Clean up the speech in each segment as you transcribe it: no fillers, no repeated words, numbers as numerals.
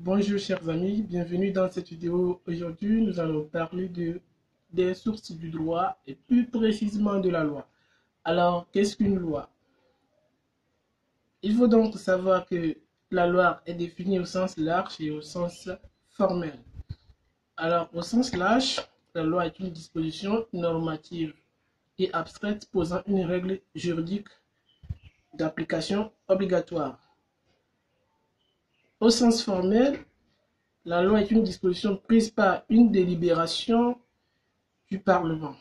Bonjour chers amis, bienvenue dans cette vidéo. Aujourd'hui, nous allons parler des sources du droit et plus précisément de la loi. Alors, qu'est-ce qu'une loi? Il faut donc savoir que la loi est définie au sens large et au sens formel. Alors, au sens large, la loi est une disposition normative et abstraite posant une règle juridique d'application obligatoire. Au sens formel, la loi est une disposition prise par une délibération du Parlement,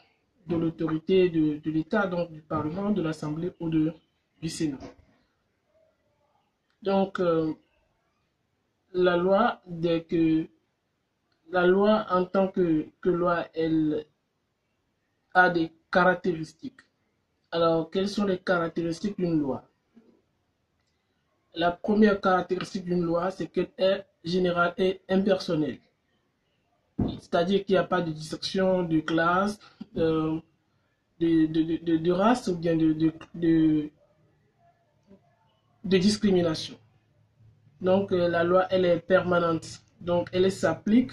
de l'autorité de l'État, donc du Parlement, de l'Assemblée ou du Sénat. Donc, la loi, la loi en tant que loi, elle a des caractéristiques. Alors, quelles sont les caractéristiques d'une loi? La première caractéristique d'une loi, c'est qu'elle est générale et impersonnelle. C'est-à-dire qu'il n'y a pas de distinction de classe, de race ou bien de discrimination. Donc, la loi, elle est permanente. Donc, elle s'applique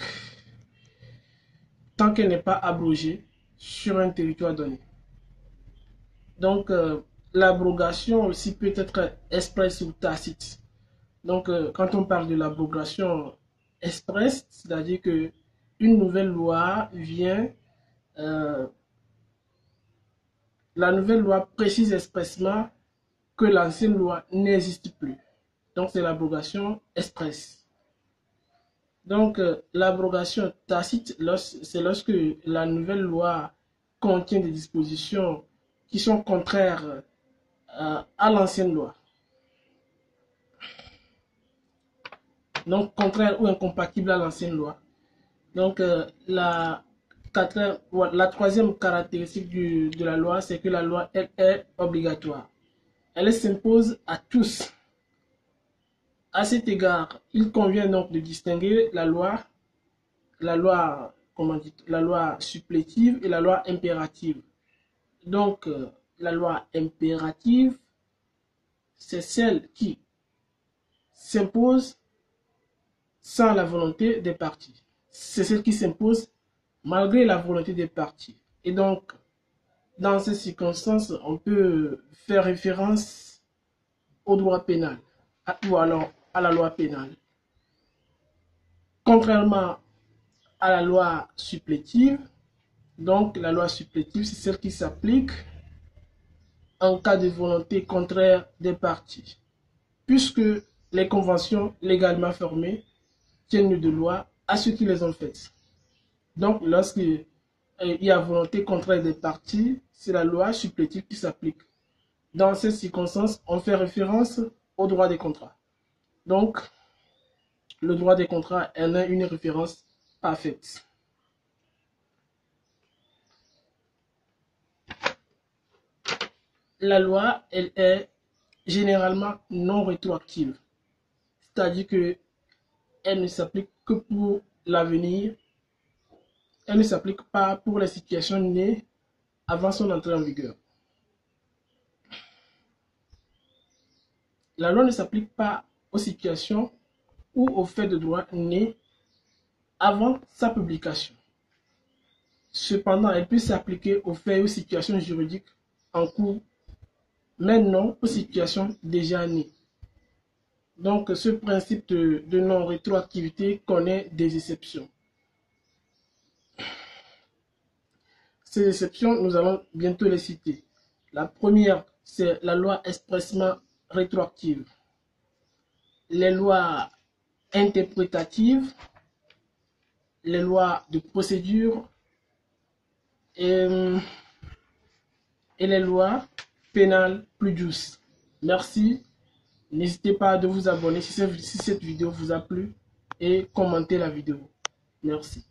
tant qu'elle n'est pas abrogée sur un territoire donné. Donc, l'abrogation aussi peut être expresse ou tacite. Donc, quand on parle de l'abrogation expresse, c'est-à-dire que une nouvelle loi vient, la nouvelle loi précise expressément que l'ancienne loi n'existe plus. Donc, c'est l'abrogation expresse. Donc, l'abrogation tacite, c'est lorsque la nouvelle loi contient des dispositions qui sont contraires à l'ancienne loi. Donc, contraire ou incompatible à l'ancienne loi. Donc, la troisième caractéristique de la loi, c'est que la loi, elle est obligatoire. Elle s'impose à tous. À cet égard, il convient donc de distinguer la loi supplétive et la loi impérative. Donc, la loi impérative, c'est celle qui s'impose sans la volonté des parties. C'est celle qui s'impose malgré la volonté des parties. Et donc, dans ces circonstances, on peut faire référence au droit pénal ou alors à la loi pénale. Contrairement à la loi supplétive, donc la loi supplétive, c'est celle qui s'applique en cas de volonté contraire des parties, puisque les conventions légalement formées tiennent de loi à ceux qui les ont faites. Donc, lorsqu'il y a volonté contraire des parties, c'est la loi supplétive qui s'applique. Dans ces circonstances, on fait référence au droit des contrats. Donc, le droit des contrats en est une référence parfaite. La loi, elle est généralement non rétroactive. C'est-à-dire qu'elle ne s'applique que pour l'avenir. Elle ne s'applique pas pour les situations nées avant son entrée en vigueur. La loi ne s'applique pas aux situations ou aux faits de droit nés avant sa publication. Cependant, elle peut s'appliquer aux faits et aux situations juridiques en cours, mais non aux situations déjà nées. Donc, ce principe de non-rétroactivité connaît des exceptions. Ces exceptions, nous allons bientôt les citer. La première, c'est la loi expressément rétroactive. Les lois interprétatives, les lois de procédure et les lois pénales plus douces. Merci. N'hésitez pas à vous abonner si cette vidéo vous a plu et commenter la vidéo. Merci.